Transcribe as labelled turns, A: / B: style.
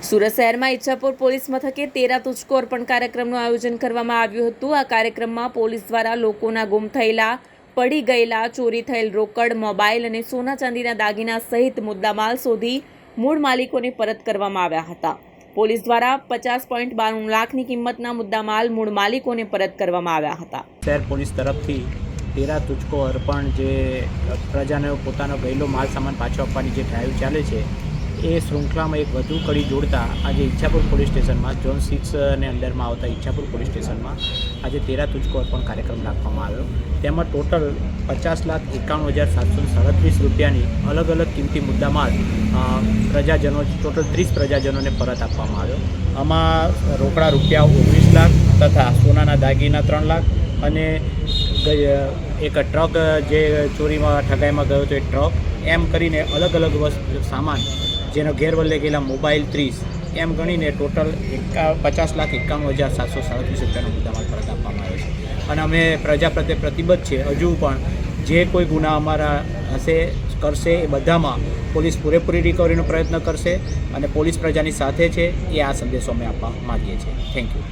A: સુરત શહેરમાં ઈચ્છાપુર પોલીસ મથકે તેરા તુચકો અર્પણ કાર્યક્રમનું આયોજન કરવામાં આવ્યું હતું। આ કાર્યક્રમમાં પોલીસ દ્વારા લોકોના ગુમ થયેલા, પડી ગયેલા, ચોરી થયેલ રોકડ, મોબાઈલ અને સોના ચાંદીના દાગીના સહિત મુદ્દામાલ શોધી મૂળ માલિકોને પરત કરવામાં આવ્યા હતા। પોલીસ દ્વારા 50.92 લાખની કિંમતના મુદ્દામાલ મૂળ માલિકોને પરત કરવામાં આવ્યા હતા।
B: શહેર પોલીસ તરફથી તેરા તુચકો અર્પણ જે પ્રજાને પોતાનો ગયેલો માલ સામાન પાછો આપવાની જે ડ્રાઈવ ચાલે છે એ શૃંખલામાં એક વધુ કડી જોડતા આજે ઈચ્છાપુર પોલીસ સ્ટેશનમાં ઝોન 6ને અંડરમાં આવતા ઈચ્છાપુર પોલીસ સ્ટેશનમાં આજે તેરા તુચકો અર્પણ કાર્યક્રમ રાખવામાં આવ્યો। તેમાં ટોટલ 50,91,737 રૂપિયાની અલગ અલગ કિંમતી મુદ્દામાલ પ્રજાજનો ટોટલ 30 પ્રજાજનોને પરત આપવામાં આવ્યો। આમાં રોકડા રૂપિયા 19 લાખ તથા સોનાના દાગીના 3 લાખ અને એક ટ્રક જે ચોરીમાં ઠગાઈમાં ગયો હતો એ ટ્રક એમ કરીને અલગ અલગ સામાન જેનો ગેરવલ્લે ગયેલા મોબાઈલ 30 એમ ગણીને ટોટલ 50,91,737 રૂપિયાનો મુદ્દામાલ પરત આપવામાં આવ્યો છે। અને અમે પ્રજા પ્રત્યે પ્રતિબદ્ધ છે, હજુ પણ જે કોઈ ગુના અમારા હશે કરશે એ બધામાં પોલીસ પૂરેપૂરી રિકવરીનો પ્રયત્ન કરશે અને પોલીસ પ્રજાની સાથે છે એ આ સંદેશો અમે આપવા માગીએ છીએ। Thank you.